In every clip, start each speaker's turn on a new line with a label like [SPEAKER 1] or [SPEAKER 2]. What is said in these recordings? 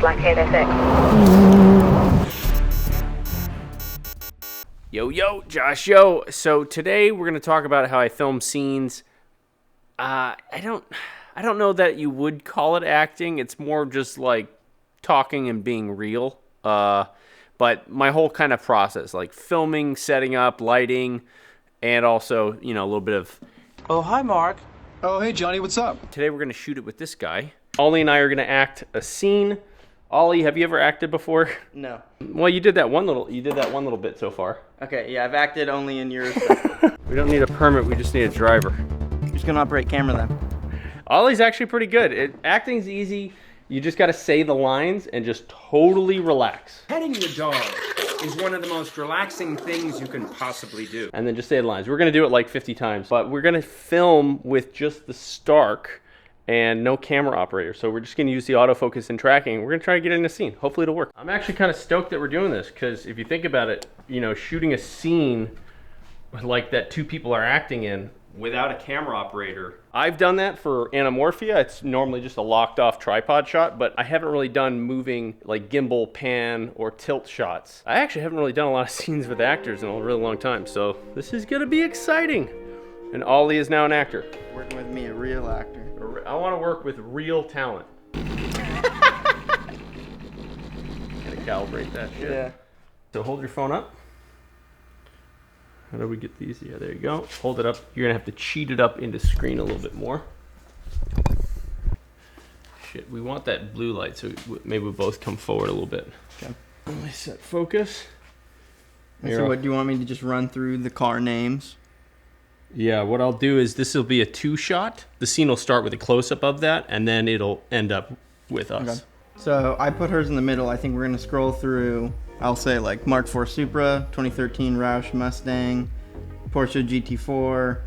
[SPEAKER 1] blockade 6.
[SPEAKER 2] Yo, Josh, yo. So today we're going to talk about how I film scenes. I don't know that you would call it acting. It's more just like talking and being real. But my whole kind of process, like filming, setting up, lighting, and also, a little bit of...
[SPEAKER 3] Oh, hi, Mark.
[SPEAKER 4] Oh, hey, Johnny, what's up?
[SPEAKER 2] Today we're going to shoot it with this guy. Ollie and I are going to act a scene. Ollie, have you ever acted before?
[SPEAKER 3] No.
[SPEAKER 2] Well, you did that one little bit so far.
[SPEAKER 3] Okay, yeah, I've acted only in yours.
[SPEAKER 2] We don't need a permit, we just need a driver.
[SPEAKER 3] Who's gonna operate camera then?
[SPEAKER 2] Ollie's actually pretty good. Acting's easy. You just got to say the lines and just totally relax.
[SPEAKER 5] Petting your dog is one of the most relaxing things you can possibly do.
[SPEAKER 2] And then just say the lines. We're going to do it like 50 times, but we're going to film with just the Stark and no camera operator. So we're just going to use the autofocus and tracking. We're going to try to get in the scene. Hopefully it'll work. I'm actually kind of stoked that we're doing this because if you think about it, shooting a scene like that two people are acting in without a camera operator. I've done that for Anamorphia. It's normally just a locked off tripod shot, but I haven't really done moving like gimbal, pan, or tilt shots. I actually haven't really done a lot of scenes with actors in a really long time, so this is gonna be exciting. And Ollie is now an actor.
[SPEAKER 3] Working with me, a real actor.
[SPEAKER 2] I wanna work with real talent. Gotta calibrate that shit.
[SPEAKER 3] Yeah.
[SPEAKER 2] So hold your phone up. How do we get these? Yeah, there you go. Hold it up. You're gonna have to cheat it up into screen a little bit more. Shit, we want that blue light, so maybe we both come forward a little bit.
[SPEAKER 3] Okay.
[SPEAKER 2] Let me set focus.
[SPEAKER 3] So what, do you want me to just run through the car names?
[SPEAKER 2] Yeah, what I'll do is this will be a two shot. The scene will start with a close-up of that, and then it'll end up with us.
[SPEAKER 3] Okay. So I put hers in the middle. I think we're gonna scroll through, I'll say like Mark IV Supra, 2013 Roush Mustang, Porsche GT4,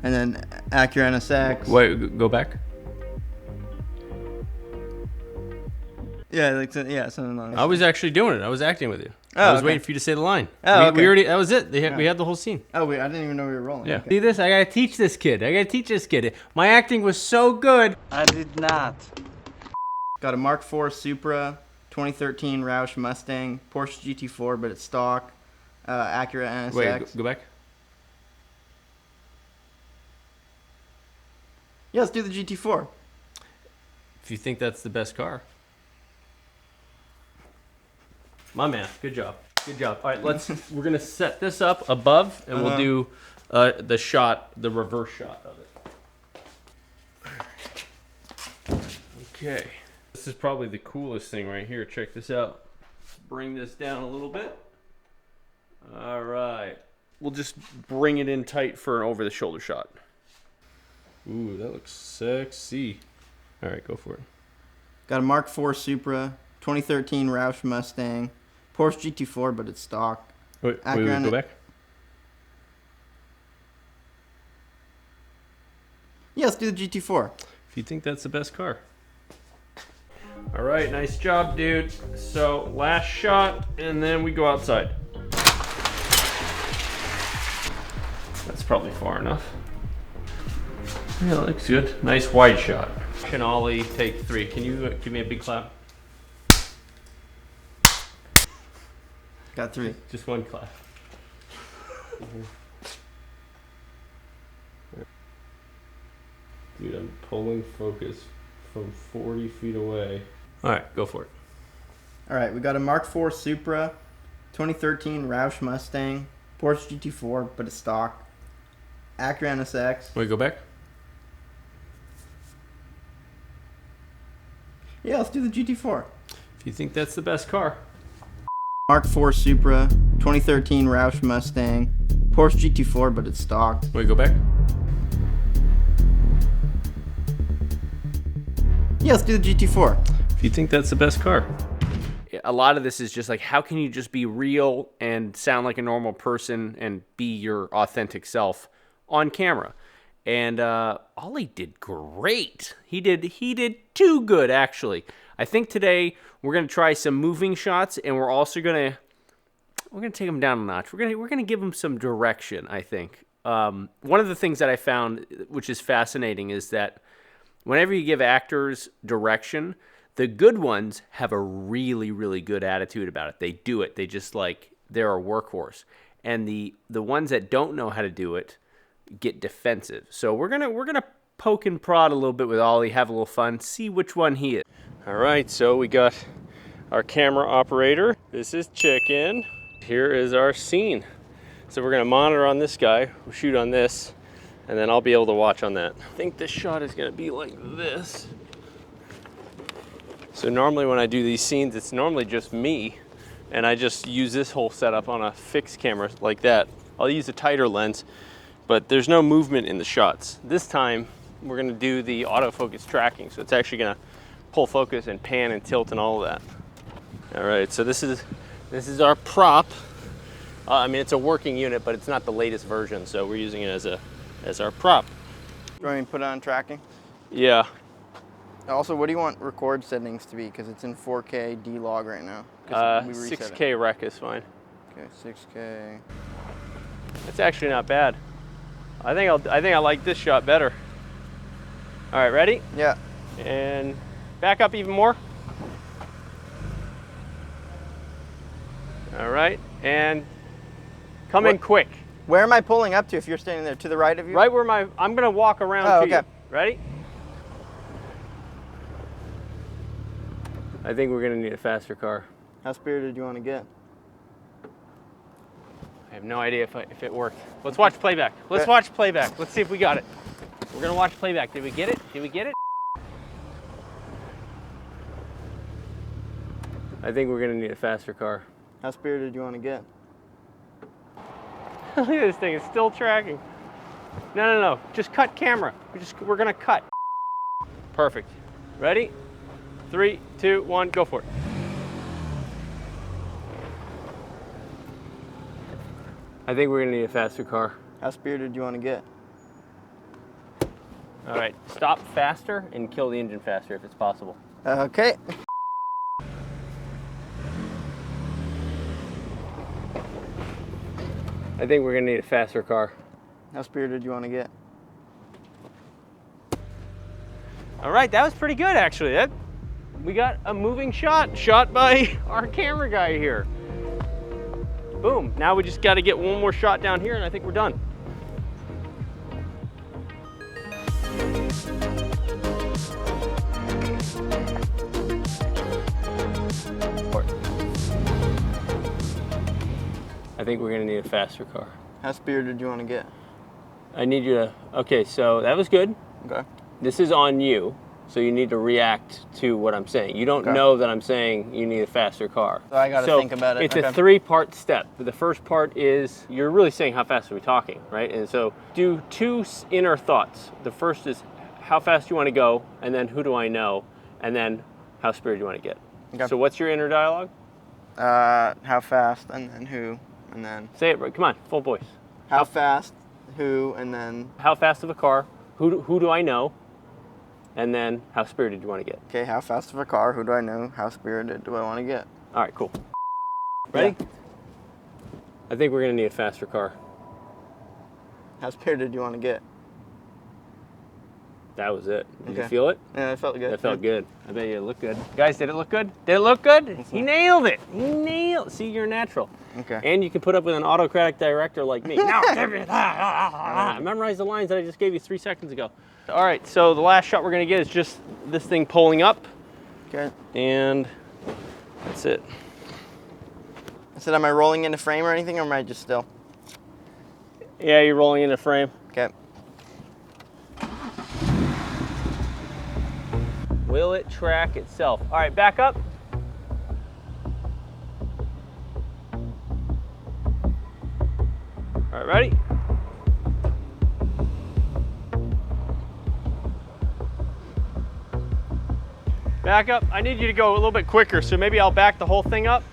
[SPEAKER 3] and then Acura NSX.
[SPEAKER 2] Wait, go back.
[SPEAKER 3] Yeah, something along.
[SPEAKER 2] I was actually doing it. I was acting with you.
[SPEAKER 3] Oh,
[SPEAKER 2] I was
[SPEAKER 3] okay.
[SPEAKER 2] waiting for you to say the line.
[SPEAKER 3] Oh,
[SPEAKER 2] we
[SPEAKER 3] okay.
[SPEAKER 2] already. That was it. We had the whole scene.
[SPEAKER 3] Oh wait, I didn't even know we were rolling.
[SPEAKER 2] Yeah.
[SPEAKER 3] Okay.
[SPEAKER 2] See this? I gotta teach this kid. My acting was so good.
[SPEAKER 3] I did not. Got a Mark IV Supra, 2013 Roush Mustang, Porsche GT4, but it's stock, Acura NSX.
[SPEAKER 2] Wait, go back.
[SPEAKER 3] Yeah, let's do the GT4.
[SPEAKER 2] If you think that's the best car. My man, good job. All right, we're gonna set this up above, and we'll do the reverse shot of it. Okay. This is probably the coolest thing right here. Check this out. Let's bring this down a little bit. All right. We'll just bring it in tight for an over-the-shoulder shot. Ooh, that looks sexy. All right, go for it.
[SPEAKER 3] Got a Mark IV Supra, 2013 Roush Mustang, Porsche GT4, but it's stock.
[SPEAKER 2] Wait,
[SPEAKER 3] Acura
[SPEAKER 2] go back.
[SPEAKER 3] Yeah, let's do the GT4.
[SPEAKER 2] If you think that's the best car. All right, nice job, dude. So last shot, and then we go outside. That's probably far enough. Yeah, that looks good. Nice wide shot. Can Ollie take 3? Can you give me a big clap?
[SPEAKER 3] Got 3.
[SPEAKER 2] Just one clap. Dude, I'm pulling focus from 40 feet away. All right, go for it.
[SPEAKER 3] All right, we got a Mark IV Supra, 2013 Roush Mustang, Porsche GT4, but it's stock, Acura NSX.
[SPEAKER 2] Wait, go back.
[SPEAKER 3] Yeah, let's do the GT4.
[SPEAKER 2] If you think that's the best car.
[SPEAKER 3] Mark IV Supra, 2013 Roush Mustang, Porsche GT4, but it's stock.
[SPEAKER 2] Wait, go back.
[SPEAKER 3] Yeah, let's do the GT4.
[SPEAKER 2] If you think that's the best car. A lot of this is just like, how can you just be real and sound like a normal person and be your authentic self on camera? And Ollie did great. He did too good, actually. I think today we're gonna try some moving shots, and we're also gonna take him down a notch. We're gonna give him some direction, I think. One of the things that I found, which is fascinating, is that whenever you give actors direction, The good ones have a really, really good attitude about it. They do it. They just like, they're a workhorse. And the ones that don't know how to do it get defensive. So we're gonna poke and prod a little bit with Ollie, have a little fun, see which one he is. All right, so we got our camera operator. This is Chicken. Here is our scene. So we're gonna monitor on this guy, we'll shoot on this, and then I'll be able to watch on that. I think this shot is gonna be like this. So normally when I do these scenes, it's normally just me, and I just use this whole setup on a fixed camera like that. I'll use a tighter lens, but there's no movement in the shots. This time, we're gonna do the autofocus tracking, so it's actually gonna pull focus and pan and tilt and all of that. All right, so this is our prop. I mean, it's a working unit, but it's not the latest version, so we're using it as our prop.
[SPEAKER 3] Do you want me to put it on tracking?
[SPEAKER 2] Yeah.
[SPEAKER 3] Also, what do you want record settings to be? Because it's in 4K D-Log right now.
[SPEAKER 2] 6K rec is fine.
[SPEAKER 3] Okay, 6K.
[SPEAKER 2] It's actually not bad. I think I like this shot better. All right, ready?
[SPEAKER 3] Yeah.
[SPEAKER 2] And back up even more. All right, and come in quick.
[SPEAKER 3] Where am I pulling up to if you're standing there? To the right of you?
[SPEAKER 2] Right where I'm gonna walk around to
[SPEAKER 3] okay.
[SPEAKER 2] you. Ready? I think we're gonna need a faster car.
[SPEAKER 3] How spirited do you want to get?
[SPEAKER 2] I have no idea if it worked. Let's watch playback. Let's watch playback. Let's see if we got it. We're gonna watch playback. Did we get it? Did we get it? I think we're gonna need a faster car.
[SPEAKER 3] How spirited do you want to get?
[SPEAKER 2] Look at this thing, it's still tracking. No. Just cut camera. We're gonna cut. Perfect. Ready? 3, 2, 1, go for it. I think we're gonna need a faster car.
[SPEAKER 3] How spirited do you want to get?
[SPEAKER 2] All right, stop faster and kill the engine faster if it's possible.
[SPEAKER 3] Okay.
[SPEAKER 2] I think we're gonna need a faster car.
[SPEAKER 3] How spirited do you want to get?
[SPEAKER 2] All right, that was pretty good actually. We got a moving shot by our camera guy here. Boom, now we just gotta get one more shot down here and I think we're done. I think we're gonna need a faster car.
[SPEAKER 3] How spirited do you want to get?
[SPEAKER 2] I need you to, okay, so that was good.
[SPEAKER 3] Okay.
[SPEAKER 2] This is on you, so you need to react to what I'm saying. You don't know that I'm saying you need a faster car.
[SPEAKER 3] So I gotta think about it.
[SPEAKER 2] It's a 3-part step. The first part is, you're really saying how fast are we talking, right? And so do 2 inner thoughts. The first is how fast you want to go, and then who do I know, and then how spirited you want to get.
[SPEAKER 3] Okay.
[SPEAKER 2] So what's your inner dialogue?
[SPEAKER 3] How fast, and then who, and then...
[SPEAKER 2] Say it right, come on, full voice.
[SPEAKER 3] How fast, who, and then...
[SPEAKER 2] How fast of a car, who do I know, and then how spirited do you want to get.
[SPEAKER 3] Okay, how fast of a car, who do I know, how spirited do I want to get?
[SPEAKER 2] All right, cool. Ready?
[SPEAKER 3] Yeah.
[SPEAKER 2] I think we're gonna need a faster car.
[SPEAKER 3] How spirited do you want to get?
[SPEAKER 2] That was it. Did you
[SPEAKER 3] Okay.
[SPEAKER 2] feel it?
[SPEAKER 3] Yeah, it felt good.
[SPEAKER 2] That felt good. I bet you it looked good. Guys, did it look good? Did it look good? He nailed it. He nailed it. See, you're natural.
[SPEAKER 3] Okay.
[SPEAKER 2] And you can put up with an autocratic director like me. No, memorize the lines that I just gave you 3 seconds ago. All right, so the last shot we're gonna get is just this thing pulling up.
[SPEAKER 3] Okay.
[SPEAKER 2] And that's it.
[SPEAKER 3] I said, am I rolling into frame or anything, or am I just still?
[SPEAKER 2] Yeah, you're rolling into frame.
[SPEAKER 3] Okay.
[SPEAKER 2] Will it track itself? All right, back up. All right, ready? Back up. I need you to go a little bit quicker, so maybe I'll back the whole thing up.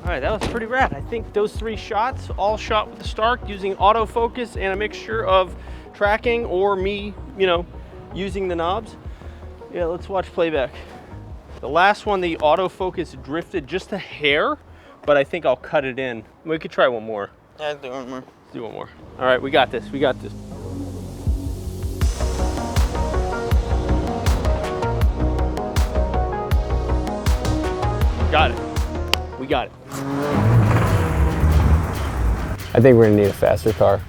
[SPEAKER 2] All right, that was pretty rad. I think those 3 shots, all shot with the Stark using autofocus and a mixture of tracking or me, you know, using the knobs. Yeah, let's watch playback. The last one, the autofocus drifted just a hair, but I think I'll cut it in. We could try one more.
[SPEAKER 3] Yeah, I'll do one more.
[SPEAKER 2] Let's do one more. All right, we got this, we got this. Got it. We got it. I think we're gonna need a faster car.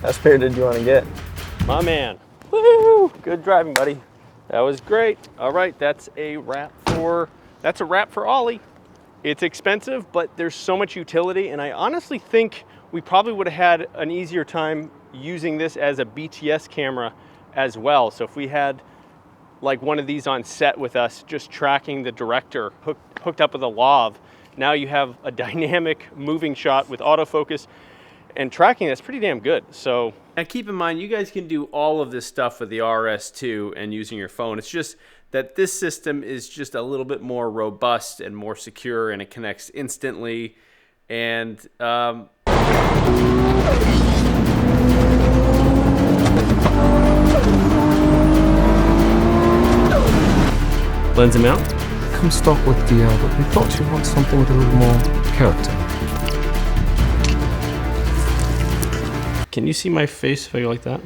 [SPEAKER 3] How spirited do you want to get?
[SPEAKER 2] My man. Woo! Good driving, buddy. That was great. All right, that's a wrap for Ollie. It's expensive, but there's so much utility, and I honestly think we probably would have had an easier time using this as a BTS camera as well. So if we had like one of these on set with us, just tracking the director hooked up with a lav, now you have a dynamic moving shot with autofocus and tracking that's pretty damn good. So now keep in mind, you guys can do all of this stuff with the RS2 and using your phone. It's just that this system is just a little bit more robust and more secure, and it connects instantly. And lens him out.
[SPEAKER 1] Come stock with the but we thought you want something with a little more character.
[SPEAKER 2] Can you see my face if I go like that?